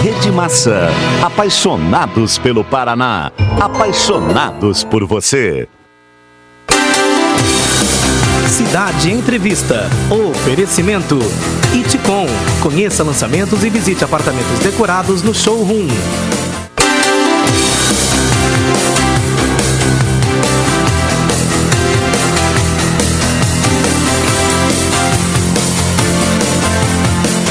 Rede Maçã, apaixonados pelo Paraná, apaixonados por você. Cidade Entrevista. Oferecimento. Iticom. Conheça lançamentos e visite apartamentos decorados no showroom.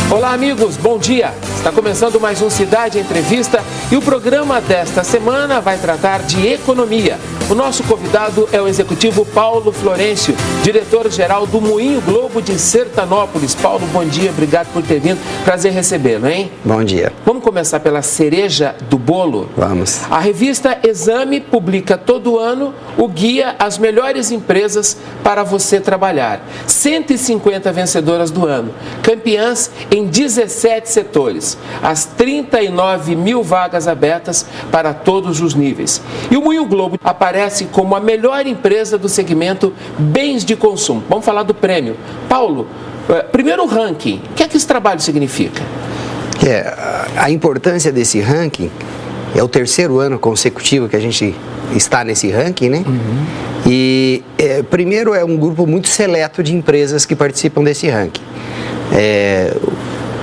Olá amigos, bom dia! Está começando mais um Cidade Entrevista e o programa desta semana vai tratar de economia. O nosso convidado é o executivo Paulo Florencio, diretor-geral do Moinho Globo de Sertanópolis. Paulo, bom dia, obrigado por ter vindo. Prazer recebê-lo, hein? Bom dia. Vamos começar pela cereja do bolo? Vamos. A revista Exame publica todo ano o guia As Melhores Empresas para Você Trabalhar. 150 vencedoras do ano, campeãs em 17 setores, as 39 mil vagas abertas para todos os níveis. E o Moinho Globo aparece como a melhor empresa do segmento bens de consumo. Vamos falar do prêmio. Paulo, primeiro o ranking, o que é que esse trabalho significa? A importância desse ranking é o terceiro ano consecutivo que a gente está nesse ranking, né? E primeiro é um grupo muito seleto de empresas que participam desse ranking.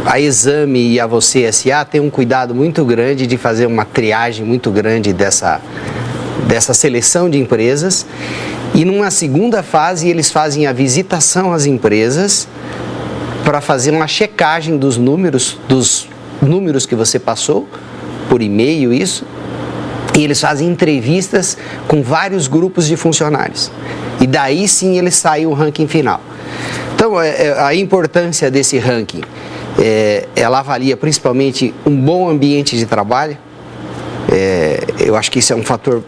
A Exame e a Você S.A. têm um cuidado muito grande de fazer uma triagem muito grande dessa seleção de empresas, e numa segunda fase eles fazem a visitação às empresas para fazer uma checagem dos números que você passou por e-mail, isso, e eles fazem entrevistas com vários grupos de funcionários, e daí sim eles saem o ranking final. Então a importância desse ranking, ela avalia principalmente um bom ambiente de trabalho. Eu acho que isso é um fator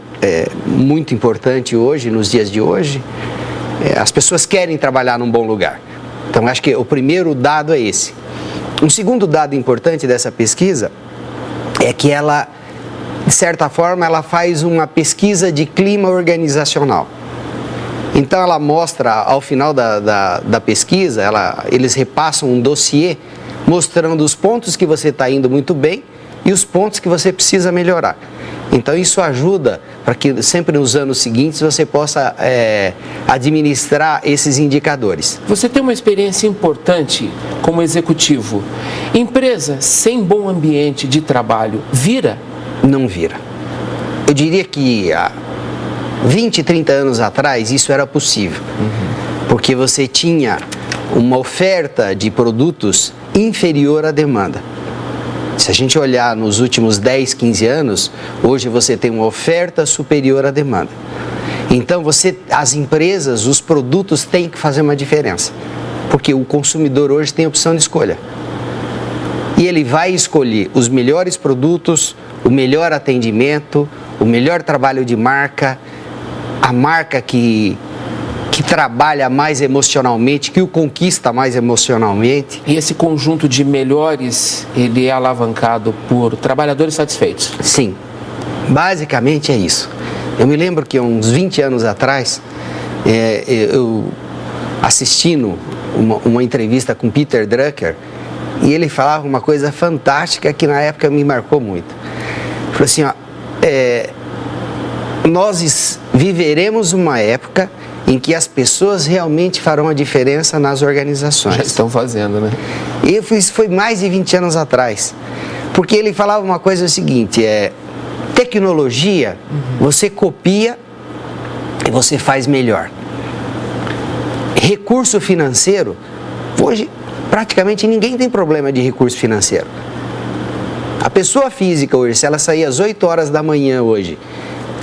muito importante hoje, nos dias de hoje. As pessoas querem trabalhar num bom lugar. Então, acho que o primeiro dado é esse. Um segundo dado importante dessa pesquisa é que ela, de certa forma, ela faz uma pesquisa de clima organizacional. Então, ela mostra, ao final da pesquisa, eles repassam um dossiê mostrando os pontos que você está indo muito bem e os pontos que você precisa melhorar. Então isso ajuda para que sempre nos anos seguintes você possa administrar esses indicadores. Você tem uma experiência importante como executivo. Empresa sem bom ambiente de trabalho vira? Não vira. Eu diria que há 20, 30 anos atrás isso era possível. Porque você tinha uma oferta de produtos inferior à demanda. Se a gente olhar nos últimos 10, 15 anos, hoje você tem uma oferta superior à demanda. Então as empresas, os produtos têm que fazer uma diferença, porque o consumidor hoje tem opção de escolha. E ele vai escolher os melhores produtos, o melhor atendimento, o melhor trabalho de marca, a marca que trabalha mais emocionalmente, que o conquista mais emocionalmente. E esse conjunto de melhores, ele é alavancado por trabalhadores satisfeitos? Sim, basicamente é isso. Eu me lembro que uns 20 anos atrás, eu assistindo uma entrevista com Peter Drucker, e ele falava uma coisa fantástica que na época me marcou muito. Ele falou assim, nós viveremos uma época em que as pessoas realmente farão a diferença nas organizações. Já estão fazendo, né? E isso foi mais de 20 anos atrás. Porque ele falava uma coisa seguinte, tecnologia, você copia e você faz melhor. Recurso financeiro, hoje praticamente ninguém tem problema de recurso financeiro. A pessoa física hoje, se ela sair às 8 horas da manhã hoje,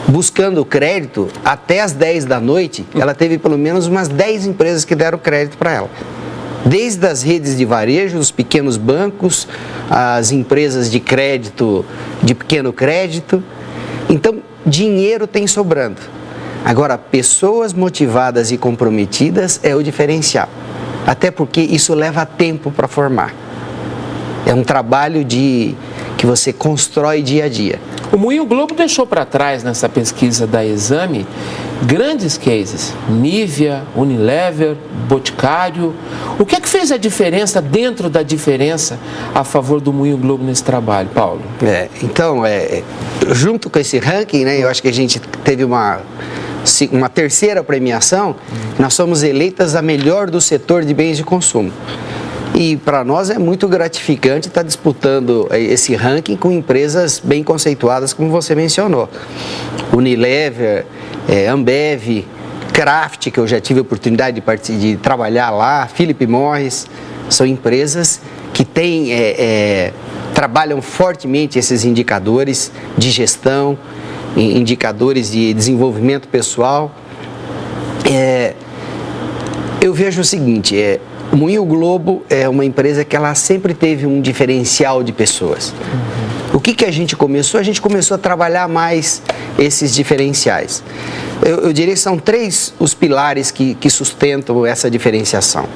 buscando crédito, até às 10 da noite, ela teve pelo menos umas 10 empresas que deram crédito para ela. Desde as redes de varejo, os pequenos bancos, as empresas de crédito, de pequeno crédito. Então, dinheiro tem sobrando. Agora, pessoas motivadas e comprometidas é o diferencial. Até porque isso leva tempo para formar. É um trabalho que você constrói dia a dia. O Moinho Globo deixou para trás nessa pesquisa da Exame grandes cases, Nivea, Unilever, Boticário. O que é que fez a diferença dentro da diferença a favor do Moinho Globo nesse trabalho, Paulo? Então, junto com esse ranking, né, eu acho que a gente teve uma terceira premiação, nós somos eleitas a melhor do setor de bens de consumo. E para nós é muito gratificante estar disputando esse ranking com empresas bem conceituadas, como você mencionou. Unilever, Ambev, Kraft, que eu já tive a oportunidade de trabalhar lá, Philip Morris, são empresas que trabalham fortemente esses indicadores de gestão, indicadores de desenvolvimento pessoal. Eu vejo o seguinte, o Moinho Globo é uma empresa que ela sempre teve um diferencial de pessoas. O que a gente começou? A gente começou a trabalhar mais esses diferenciais. Eu diria que são 3 os pilares que sustentam essa diferenciação.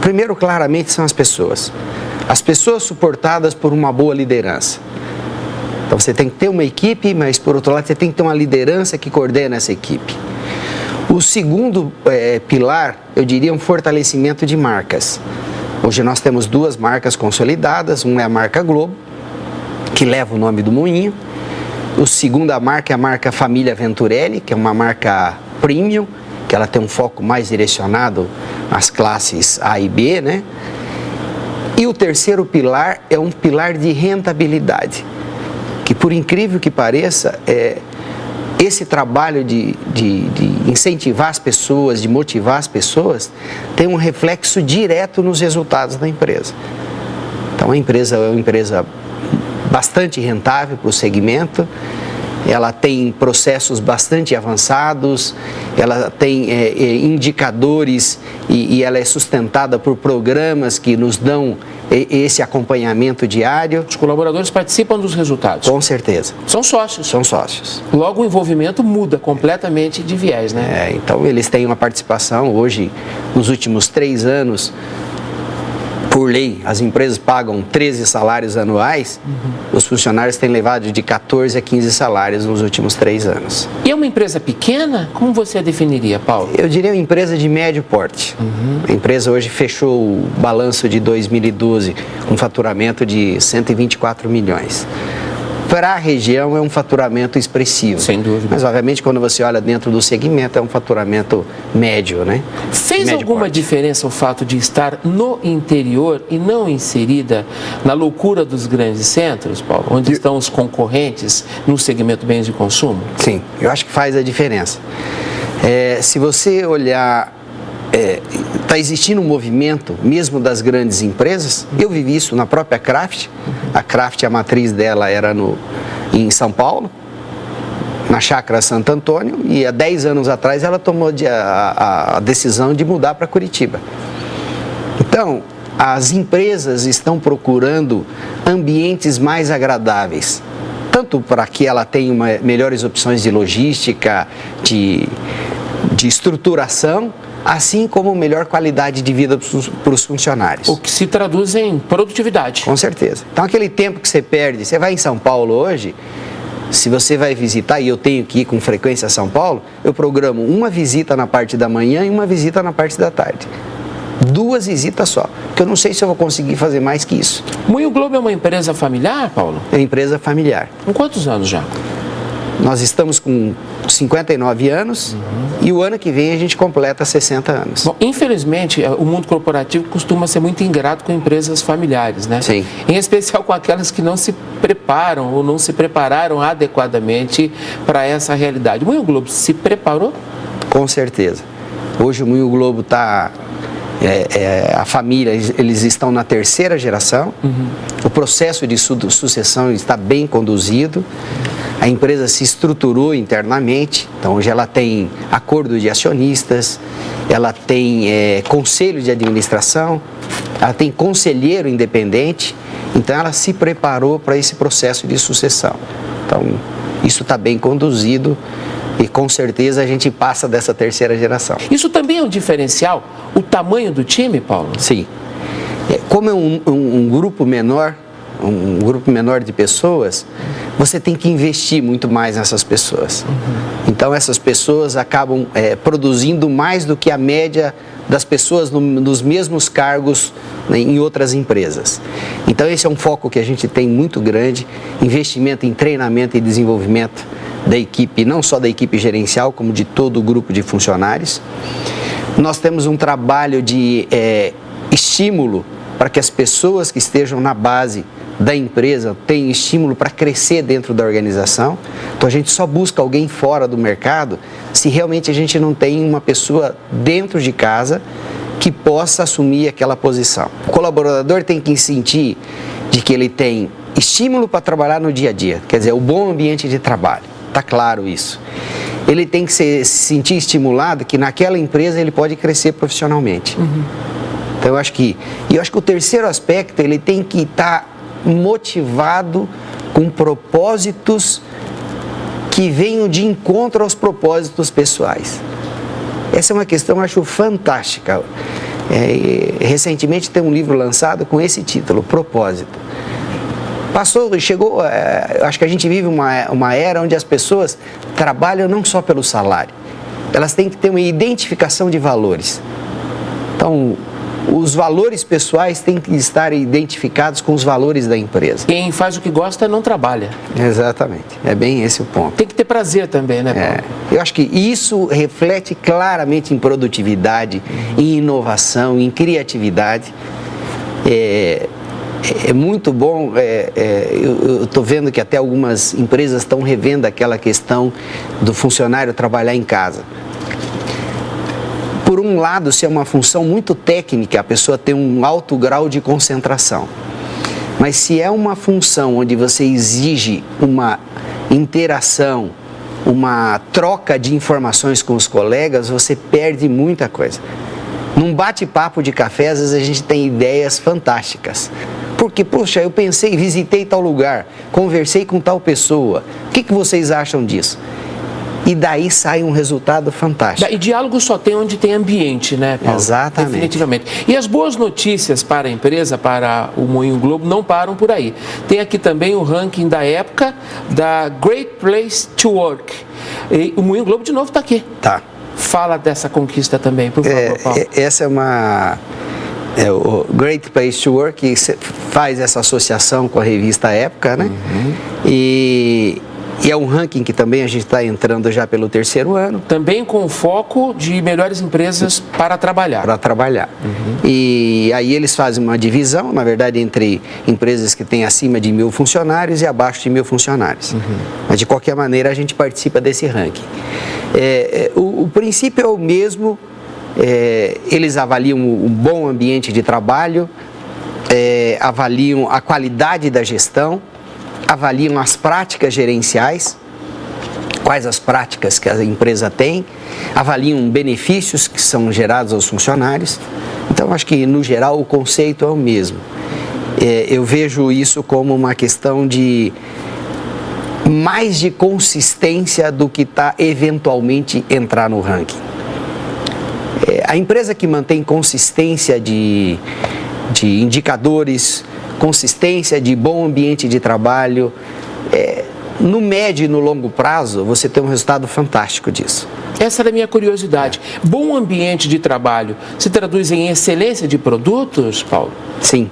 Primeiro, claramente, são as pessoas. As pessoas suportadas por uma boa liderança. Então, você tem que ter uma equipe, mas, por outro lado, você tem que ter uma liderança que coordena essa equipe. O segundo pilar, eu diria, um fortalecimento de marcas. Hoje nós temos 2 marcas consolidadas, uma é a marca Globo, que leva o nome do Moinho. A segunda marca é a marca Família Venturelli, que é uma marca premium, que ela tem um foco mais direcionado às classes A e B, né? E o terceiro pilar é um pilar de rentabilidade, que por incrível que pareça, esse trabalho de incentivar as pessoas, de motivar as pessoas, tem um reflexo direto nos resultados da empresa. Então a empresa é uma empresa bastante rentável para o segmento, ela tem processos bastante avançados, ela tem indicadores e ela é sustentada por programas que nos dão esse acompanhamento diário. Os colaboradores participam dos resultados? Com certeza. São sócios? São sócios. Logo o envolvimento muda completamente de viés, né? Então eles têm uma participação hoje, nos últimos 3 anos, por lei, as empresas pagam 13 salários anuais, os funcionários têm levado de 14 a 15 salários nos últimos 3 anos. E é uma empresa pequena? Como você a definiria, Paulo? Eu diria uma empresa de médio porte. A empresa hoje fechou o balanço de 2012 com faturamento de 124 milhões. Para a região é um faturamento expressivo. Sem dúvida. Mas, obviamente, quando você olha dentro do segmento, é um faturamento médio, né? Fez médio alguma porte. diferença o fato de estar no interior e não inserida na loucura dos grandes centros, Paulo, onde estão os concorrentes no segmento bens de consumo? Sim, eu acho que faz a diferença. Se você olhar, está existindo um movimento, mesmo das grandes empresas, eu vivi isso na própria Kraft. A Kraft, a matriz dela era em São Paulo, na Chácara Santo Antônio, e há 10 anos atrás ela tomou a decisão de mudar para Curitiba. Então, as empresas estão procurando ambientes mais agradáveis, tanto para que ela tenha melhores opções de logística, de estruturação, assim como melhor qualidade de vida para os funcionários. O que se traduz em produtividade. Com certeza. Então, aquele tempo que você perde, você vai em São Paulo hoje, se você vai visitar, e eu tenho que ir com frequência a São Paulo, eu programo uma visita na parte da manhã e uma visita na parte da tarde. 2 visitas só, porque eu não sei se eu vou conseguir fazer mais que isso. Moinho Globo é uma empresa familiar, Paulo? É uma empresa familiar. Com quantos anos já? Nós estamos com 59 anos e o ano que vem a gente completa 60 anos. Bom, infelizmente, o mundo corporativo costuma ser muito ingrato com empresas familiares, né? Sim. Em especial com aquelas que não se preparam ou não se prepararam adequadamente para essa realidade. O Moinho Globo se preparou? Com certeza. Hoje o Moinho Globo está... a família, eles estão na 3ª geração, o processo de sucessão está bem conduzido, a empresa se estruturou internamente, então hoje ela tem acordo de acionistas, ela tem conselho de administração, ela tem conselheiro independente, então ela se preparou para esse processo de sucessão. Então isso está bem conduzido. E com certeza a gente passa dessa 3ª geração. Isso também é um diferencial? O tamanho do time, Paulo? Sim. Como é um grupo menor, um grupo menor de pessoas, você tem que investir muito mais nessas pessoas. Então, essas pessoas acabam produzindo mais do que a média das pessoas nos mesmos cargos, né, em outras empresas. Então, esse é um foco que a gente tem muito grande, investimento em treinamento e desenvolvimento da equipe, não só da equipe gerencial, como de todo o grupo de funcionários. Nós temos um trabalho de estímulo para que as pessoas que estejam na base da empresa tenham estímulo para crescer dentro da organização. Então, a gente só busca alguém fora do mercado se realmente a gente não tem uma pessoa dentro de casa que possa assumir aquela posição. O colaborador tem que sentir de que ele tem estímulo para trabalhar no dia a dia, quer dizer, o bom ambiente de trabalho, está claro isso. Ele tem que se sentir estimulado que naquela empresa ele pode crescer profissionalmente. Então, eu acho que o terceiro aspecto, ele tem que estar motivado com propósitos que venham de encontro aos propósitos pessoais. Essa é uma questão, eu acho, fantástica. Recentemente tem um livro lançado com esse título, Propósito. Chegou, acho que a gente vive uma era onde as pessoas trabalham não só pelo salário, elas têm que ter uma identificação de valores. Então, os valores pessoais têm que estar identificados com os valores da empresa. Quem faz o que gosta não trabalha. Exatamente, é bem esse o ponto. Tem que ter prazer também, né, Paulo? Eu acho que isso reflete claramente em produtividade, em inovação, em criatividade. É muito bom, eu estou vendo que até algumas empresas estão revendo aquela questão do funcionário trabalhar em casa. Por um lado, se é uma função muito técnica, a pessoa tem um alto grau de concentração. Mas se é uma função onde você exige uma interação, uma troca de informações com os colegas, você perde muita coisa. Num bate-papo de café, às vezes a gente tem ideias fantásticas. Porque, poxa, eu pensei, visitei tal lugar, conversei com tal pessoa. O que vocês acham disso? E daí sai um resultado fantástico. E diálogo só tem onde tem ambiente, né, Paulo? Exatamente. Definitivamente. E as boas notícias para a empresa, para o Moinho Globo, não param por aí. Tem aqui também o ranking da época da Great Place to Work. E o Moinho Globo, de novo, está aqui. Tá. Fala dessa conquista também, por favor, Paulo. Essa é uma... o Great Place to Work, que faz essa associação com a revista Época, né? E é um ranking que também a gente está entrando já pelo 3º ano. Também com foco de melhores empresas para trabalhar. Para trabalhar. E aí eles fazem uma divisão, na verdade, entre empresas que têm acima de 1.000 funcionários e abaixo de 1.000 funcionários. Mas, de qualquer maneira, a gente participa desse ranking. O princípio é o mesmo. Eles avaliam um bom ambiente de trabalho, avaliam a qualidade da gestão, avaliam as práticas gerenciais, quais as práticas que a empresa tem, avaliam benefícios que são gerados aos funcionários. Então, acho que, no geral, o conceito é o mesmo. Eu vejo isso como uma questão de mais de consistência do que eventualmente entrar no ranking. A empresa que mantém consistência de indicadores, consistência de bom ambiente de trabalho, no médio e no longo prazo, você tem um resultado fantástico disso. Essa era a minha curiosidade. Bom ambiente de trabalho se traduz em excelência de produtos, Paulo? Sim.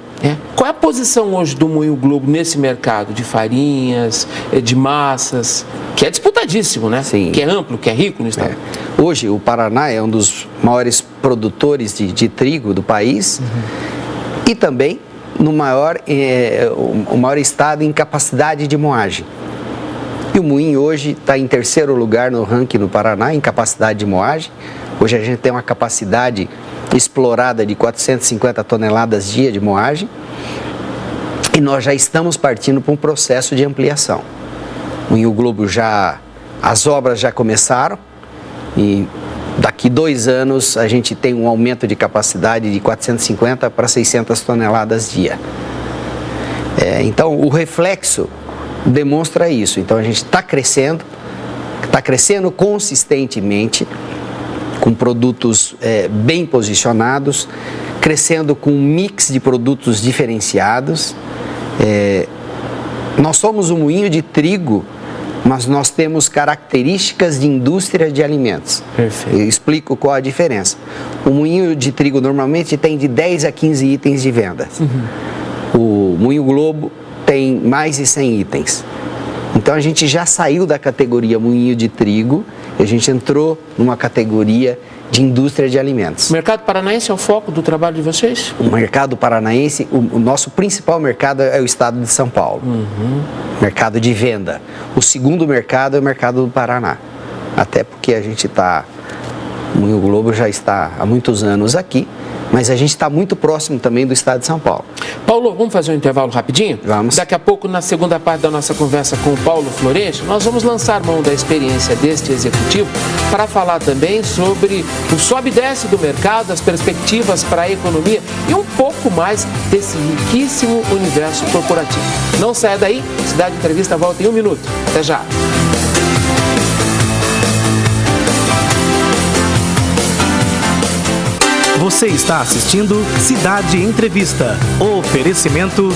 Qual é a posição hoje do Moinho Globo nesse mercado de farinhas, de massas, que é disputadíssimo, né? Sim. Que é amplo, que é rico no estado? Hoje, o Paraná é um dos maiores produtores de trigo do país e também o maior estado em capacidade de moagem. E o moinho hoje está em 3º lugar no ranking no Paraná em capacidade de moagem. Hoje a gente tem uma capacidade explorada de 450 toneladas dia de moagem. E nós já estamos partindo para um processo de ampliação. O Moinho Globo as obras já começaram e daqui 2 anos a gente tem um aumento de capacidade de 450 para 600 toneladas dia. Então o reflexo demonstra isso. Então a gente está crescendo consistentemente, com produtos bem posicionados, crescendo com um mix de produtos diferenciados. Nós somos um moinho de trigo, mas nós temos características de indústria de alimentos. Perfeito. Eu explico qual a diferença. O moinho de trigo normalmente tem de 10 a 15 itens de venda. O Moinho Globo tem mais de 100 itens. Então a gente já saiu da categoria moinho de trigo e a gente entrou numa categoria de indústria de alimentos. O mercado paranaense é o foco do trabalho de vocês? O mercado paranaense, o nosso principal mercado é o estado de São Paulo. Mercado de venda. O segundo mercado é o mercado do Paraná. Até porque a gente está... O Moinho Globo já está há muitos anos aqui, mas a gente está muito próximo também do estado de São Paulo. Paulo, vamos fazer um intervalo rapidinho? Vamos. Daqui a pouco, na segunda parte da nossa conversa com o Paulo Florencio, nós vamos lançar mão da experiência deste executivo para falar também sobre o sobe e desce do mercado, as perspectivas para a economia e um pouco mais desse riquíssimo universo corporativo. Não saia daí, Cidade Entrevista volta em 1 minuto. Até já. Você está assistindo Cidade Entrevista. Oferecimento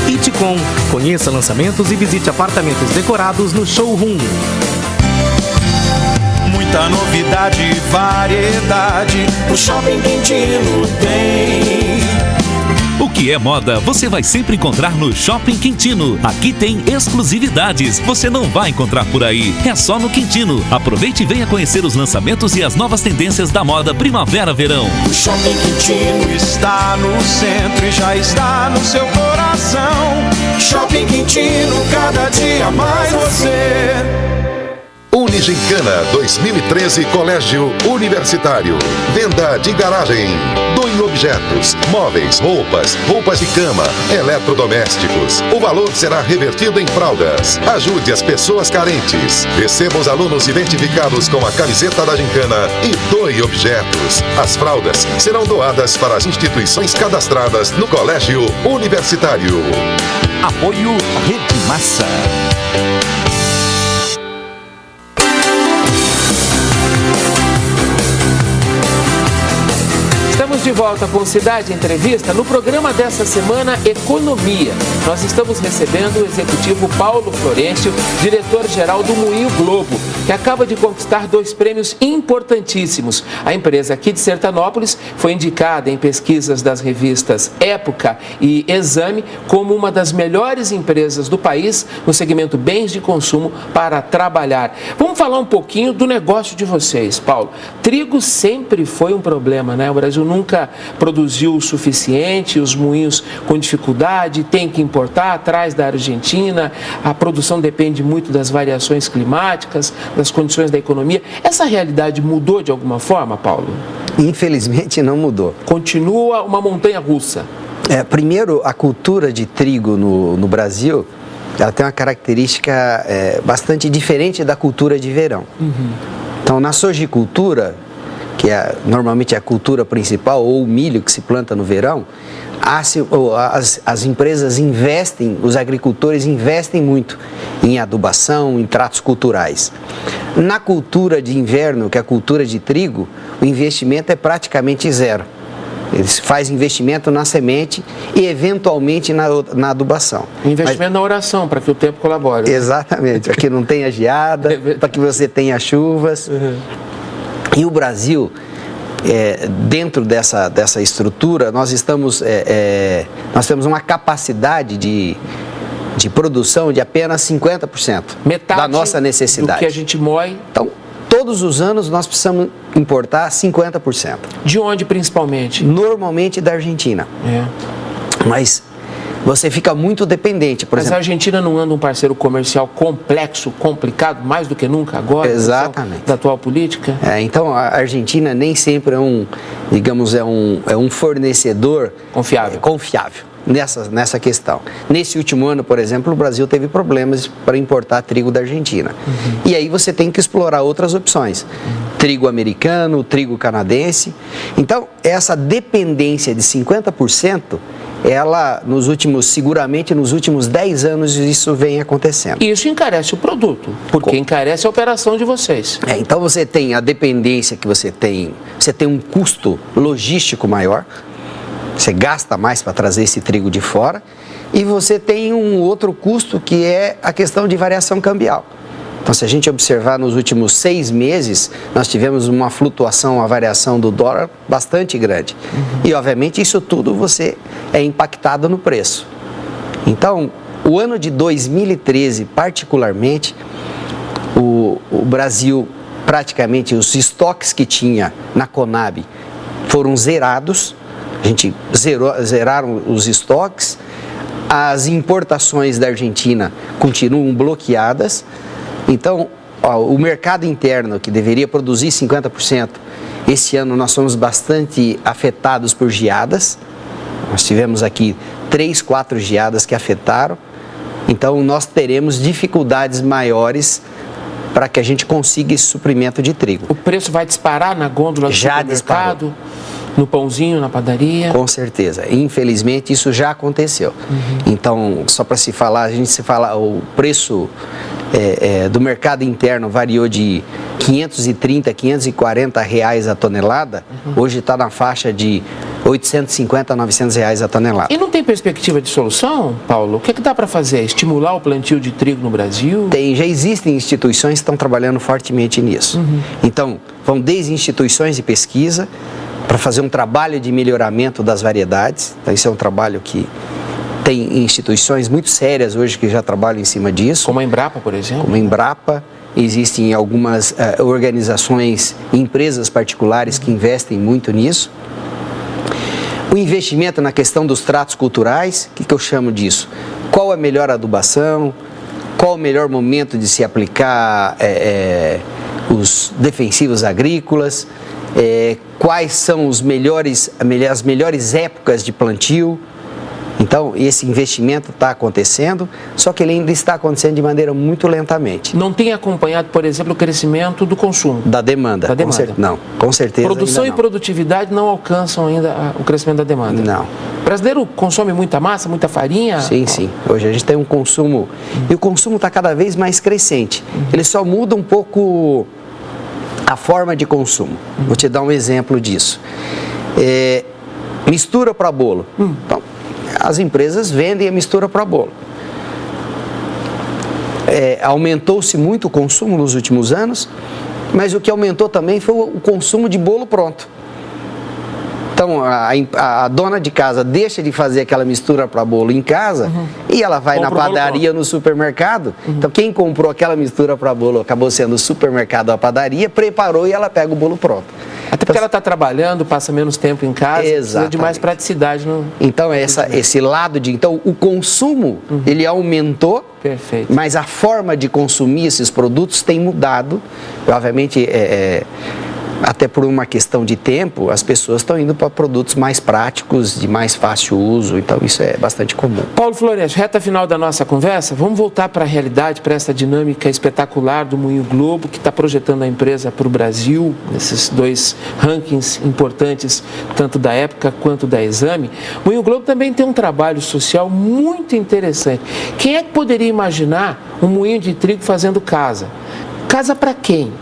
Iticom. Conheça lançamentos e visite apartamentos decorados no showroom. Muita novidade e variedade, o Shopping Quintino tem. O que é moda, você vai sempre encontrar no Shopping Quintino. Aqui tem exclusividades, você não vai encontrar por aí. É só no Quintino. Aproveite e venha conhecer os lançamentos e as novas tendências da moda primavera-verão. O Shopping Quintino está no centro e já está no seu coração. Shopping Quintino, cada dia mais você. Unigincana 2013 Colégio Universitário. Venda de garagem. Doe objetos, móveis, roupas de cama, eletrodomésticos. O valor será revertido em fraldas. Ajude as pessoas carentes. Receba os alunos identificados com a camiseta da Gincana e doe objetos. As fraldas serão doadas para as instituições cadastradas no Colégio Universitário. Apoio Rede Massa. Estamos de volta com Cidade Entrevista. No programa dessa semana, Economia. Nós estamos recebendo o executivo Paulo Florencio, diretor-geral do Moinho Globo, que acaba de conquistar 2 prêmios importantíssimos. A empresa aqui de Sertanópolis foi indicada em pesquisas das revistas Época e Exame como uma das melhores empresas do país no segmento bens de consumo para trabalhar. Vamos falar um pouquinho do negócio de vocês, Paulo. Trigo sempre foi um problema, né? O Brasil nunca produziu o suficiente, os moinhos com dificuldade, tem que importar, atrás da Argentina, a produção depende muito das variações climáticas, das condições da economia. Essa realidade mudou de alguma forma, Paulo? Infelizmente não mudou. Continua uma montanha russa. Primeiro, a cultura de trigo no Brasil, ela tem uma característica bastante diferente da cultura de verão. Então, na sojicultura, que normalmente é a cultura principal, ou o milho que se planta no verão, as empresas investem, os agricultores investem muito em adubação, em tratos culturais. Na cultura de inverno, que é a cultura de trigo, o investimento é praticamente zero. Eles fazem investimento na semente e, eventualmente, na adubação. Investimento na oração, para que o tempo colabore. Exatamente, para que não tenha geada, para que você tenha chuvas. E o Brasil, dentro dessa estrutura, nós temos uma capacidade de produção de apenas 50% Metade da nossa necessidade. do que a gente moe. Então, todos os anos nós precisamos importar 50%. De onde principalmente? Normalmente da Argentina. Mas você fica muito dependente, por exemplo. Mas a Argentina não anda um parceiro comercial complexo, complicado, mais do que nunca agora? Exatamente. Da atual política? Então, a Argentina nem sempre é um fornecedor confiável nessa questão. Nesse último ano, por exemplo, o Brasil teve problemas para importar trigo da Argentina. E aí você tem que explorar outras opções. Trigo americano, trigo canadense. Então, essa dependência de 50%, seguramente nos últimos 10 anos isso vem acontecendo. Isso encarece o produto, porque encarece a operação de vocês. Então você tem a dependência que você tem um custo logístico maior, você gasta mais para trazer esse trigo de fora, e você tem um outro custo que é a questão de variação cambial. Então, se a gente observar nos últimos 6 meses, nós tivemos uma flutuação, uma variação do dólar bastante grande. E, obviamente, isso tudo você é impactado no preço. Então, o ano de 2013, particularmente, o Brasil, praticamente, os estoques que tinha na Conab foram zerados. A gente zeraram os estoques. As importações da Argentina continuam bloqueadas. Então, o mercado interno, que deveria produzir 50%, esse ano nós somos bastante afetados por geadas. Nós tivemos aqui 3, 4 geadas que afetaram. Então, nós teremos dificuldades maiores para que a gente consiga esse suprimento de trigo. O preço vai disparar na gôndola do Já supermercado? disparou. No pãozinho, na padaria? Com certeza. Infelizmente, isso já aconteceu. Então, só para se falar, o preço do mercado interno variou de R$530, R$540 a tonelada. Hoje está na faixa de R$850 a R$900 a tonelada. E não tem perspectiva de solução, Paulo? O que dá para fazer? Estimular o plantio de trigo no Brasil? Já existem instituições que estão trabalhando fortemente nisso. Então, vão desde instituições de pesquisa, para fazer um trabalho de melhoramento das variedades. Então, isso é um trabalho que tem instituições muito sérias hoje que já trabalham em cima disso. Como a Embrapa, por exemplo? Como a Embrapa. Existem algumas organizações, empresas particulares que investem muito nisso. O investimento na questão dos tratos culturais, o que eu chamo disso? Qual a melhor adubação? Qual o melhor momento de se aplicar os defensivos agrícolas? Quais são as melhores épocas de plantio. Então, esse investimento está acontecendo, só que ele ainda está acontecendo de maneira muito lentamente. Não tem acompanhado, por exemplo, o crescimento do consumo? Da demanda. Da demanda. Não, com certeza. Produção e produtividade não alcançam ainda o crescimento da demanda? Não. O brasileiro consome muita massa, muita farinha? Sim, sim. Hoje a gente tem um consumo, e o consumo está cada vez mais crescente. Ele só muda um pouco a forma de consumo. Vou te dar um exemplo disso. Mistura para bolo. Então, as empresas vendem a mistura para bolo. Aumentou-se muito o consumo nos últimos anos, mas o que aumentou também foi o consumo de bolo pronto. Então, a dona de casa deixa de fazer aquela mistura para bolo em casa e ela vai na padaria, no supermercado. Então, quem comprou aquela mistura para bolo acabou sendo o supermercado ou a padaria, preparou e ela pega o bolo pronto. Até porque ela está trabalhando, passa menos tempo em casa, precisa de mais praticidade. Então, esse lado de... Então, o consumo, ele aumentou. Perfeito. Mas a forma de consumir esses produtos tem mudado. Obviamente, até por uma questão de tempo, as pessoas estão indo para produtos mais práticos, de mais fácil uso, então isso é bastante comum. Paulo Florencio, reta final da nossa conversa, vamos voltar para a realidade, para essa dinâmica espetacular do Moinho Globo, que está projetando a empresa para o Brasil, nesses 2 rankings importantes, tanto da época quanto da Exame. O Moinho Globo também tem um trabalho social muito interessante. Quem é que poderia imaginar um moinho de trigo fazendo casa? Casa para quem?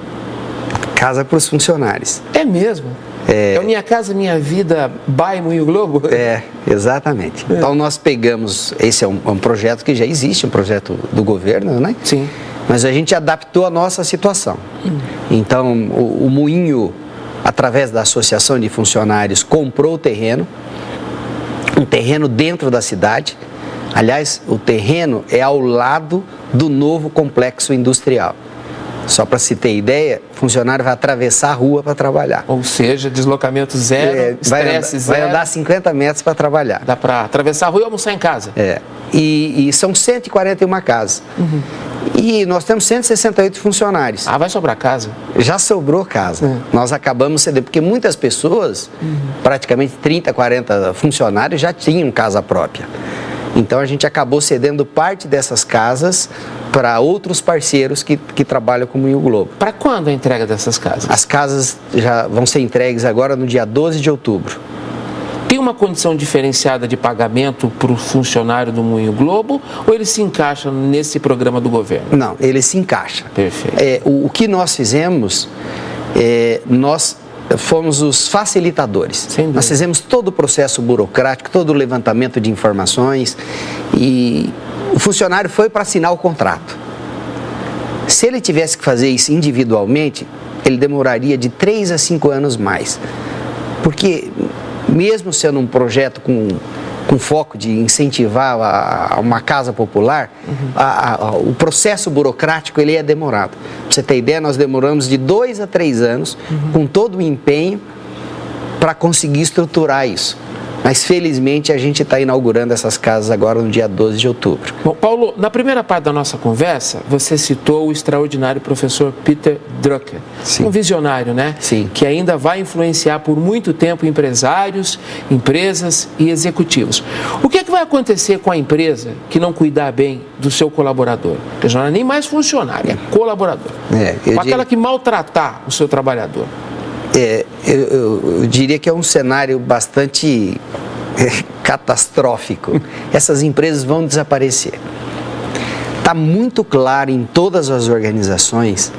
Casa para os funcionários. É mesmo? É o Minha Casa Minha Vida by Moinho Globo? Exatamente. Então nós pegamos, esse é um projeto que já existe, um projeto do governo, né? Sim. Mas a gente adaptou a nossa situação. Então o Moinho, através da Associação de Funcionários, comprou o terreno, um terreno dentro da cidade. Aliás, o terreno é ao lado do novo complexo industrial. Só para se ter ideia, o funcionário vai atravessar a rua para trabalhar. Ou seja, deslocamento zero, estresse zero. Vai andar 50 metros para trabalhar. Dá para atravessar a rua e almoçar em casa. E são 141 casas. E nós temos 168 funcionários. Vai sobrar casa? Já sobrou casa. Nós acabamos cedendo, porque muitas pessoas, praticamente 30, 40 funcionários, já tinham casa própria. Então a gente acabou cedendo parte dessas casas para outros parceiros que trabalham com o Moinho Globo. Para quando a entrega dessas casas? As casas já vão ser entregues agora no dia 12 de outubro. Tem uma condição diferenciada de pagamento para o funcionário do Moinho Globo ou ele se encaixa nesse programa do governo? Não, ele se encaixa. Perfeito. O que nós fizemos, nós fomos os facilitadores. Nós fizemos todo o processo burocrático, todo o levantamento de informações E o funcionário foi para assinar o contrato. Se ele tivesse que fazer isso individualmente, ele demoraria de 3 a 5 anos mais. Porque mesmo sendo um projeto com foco de incentivar uma casa popular, o processo burocrático ele é demorado. Para você ter ideia, nós demoramos de 2 a 3 anos, com todo o empenho, para conseguir estruturar isso. Mas, felizmente, a gente está inaugurando essas casas agora no dia 12 de outubro. Bom, Paulo, na primeira parte da nossa conversa, você citou o extraordinário professor Peter Drucker. Sim. Um visionário, né? Sim. Que ainda vai influenciar por muito tempo empresários, empresas e executivos. O que é que vai acontecer com a empresa que não cuidar bem do seu colaborador? Porque já não é nem mais funcionário, é colaborador. Com aquela que maltratar o seu trabalhador. Eu diria que é um cenário bastante catastrófico. Essas empresas vão desaparecer. Está muito claro em todas as organizações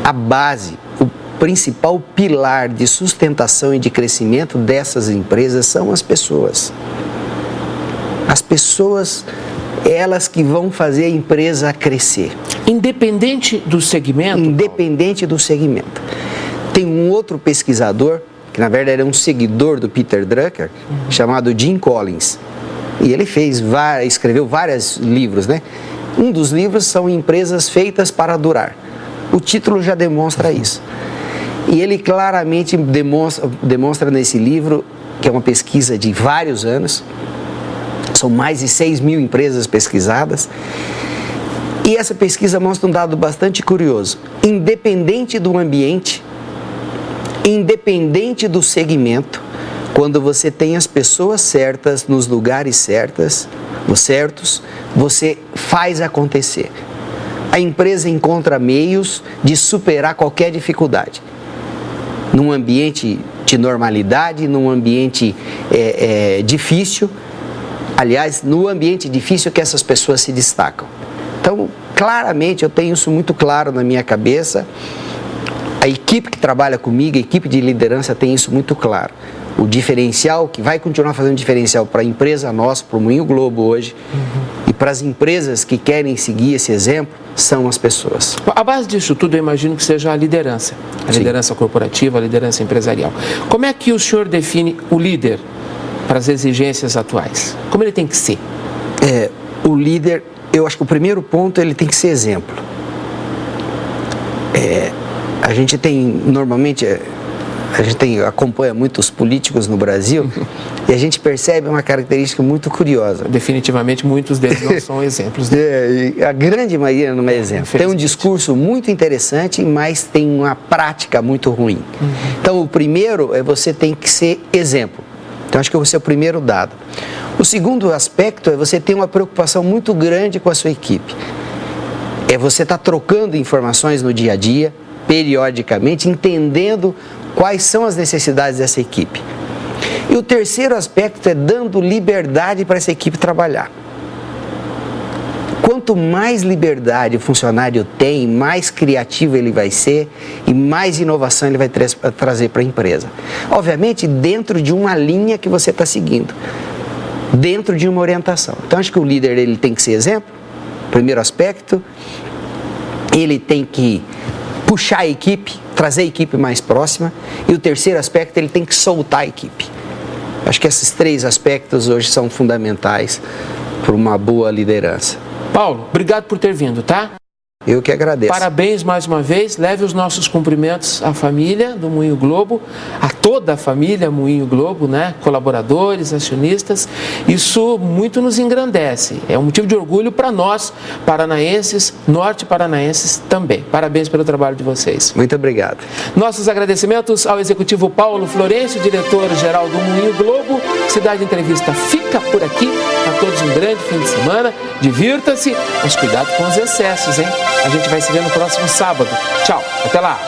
a base, o principal pilar de sustentação e de crescimento dessas empresas são as pessoas. As pessoas, elas que vão fazer a empresa crescer. Independente do segmento? Independente do segmento. Tem um outro pesquisador, que na verdade é um seguidor do Peter Drucker, chamado Jim Collins. E ele escreveu vários livros, né? Um dos livros são Empresas Feitas para Durar. O título já demonstra isso. E ele claramente demonstra nesse livro, que é uma pesquisa de vários anos, são mais de 6.000 empresas pesquisadas, e essa pesquisa mostra um dado bastante curioso. Independente do ambiente, independente do segmento, quando você tem as pessoas certas nos lugares certos, você faz acontecer. A empresa encontra meios de superar qualquer dificuldade. Num ambiente de normalidade, num ambiente difícil, aliás, no ambiente difícil que essas pessoas se destacam. Então, claramente, eu tenho isso muito claro na minha cabeça. A equipe que trabalha comigo, a equipe de liderança tem isso muito claro. O diferencial, que vai continuar fazendo diferencial para a empresa nossa, para o Moinho Globo hoje, e para as empresas que querem seguir esse exemplo, são as pessoas. A base disso tudo eu imagino que seja a liderança. A Sim. liderança corporativa, a liderança empresarial. Como é que o senhor define o líder para as exigências atuais? Como ele tem que ser? O líder, eu acho que o primeiro ponto, ele tem que ser exemplo. A gente tem, normalmente, acompanha muitos políticos no Brasil e a gente percebe uma característica muito curiosa. Definitivamente, muitos deles não são exemplos. E a grande maioria não é exemplo. Tem um discurso muito interessante, mas tem uma prática muito ruim. Então, o primeiro é você tem que ser exemplo. Então, acho que esse é o primeiro dado. O segundo aspecto é você ter uma preocupação muito grande com a sua equipe. É você estar trocando informações no dia a dia, periodicamente, entendendo quais são as necessidades dessa equipe. E o terceiro aspecto é dando liberdade para essa equipe trabalhar. Quanto mais liberdade o funcionário tem, mais criativo ele vai ser e mais inovação ele vai trazer para a empresa. Obviamente, dentro de uma linha que você está seguindo, dentro de uma orientação. Então, acho que o líder ele tem que ser exemplo, primeiro aspecto. Ele tem que puxar a equipe, trazer a equipe mais próxima. E o terceiro aspecto, ele tem que soltar a equipe. Acho que esses 3 aspectos hoje são fundamentais para uma boa liderança. Paulo, obrigado por ter vindo, tá? Eu que agradeço. Parabéns mais uma vez, leve os nossos cumprimentos à família do Moinho Globo, a toda a família Moinho Globo, né? Colaboradores, acionistas. Isso muito nos engrandece, é um motivo de orgulho para nós, paranaenses, norte-paranaenses também. Parabéns pelo trabalho de vocês. Muito obrigado. Nossos agradecimentos ao executivo Paulo Florencio, diretor-geral do Moinho Globo. Cidade Entrevista fica por aqui. A todos um grande fim de semana. Divirta-se, mas cuidado com os excessos, hein? A gente vai se ver no próximo sábado. Tchau, até lá!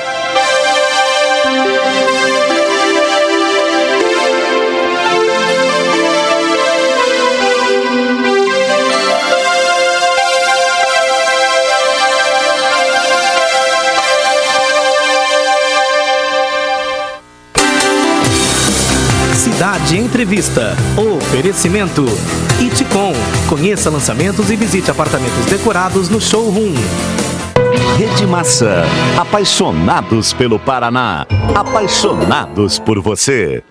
Cidade Entrevista. Oferecimento Iticom. Conheça lançamentos e visite apartamentos decorados no showroom. Rede Maçã. Apaixonados pelo Paraná. Apaixonados por você.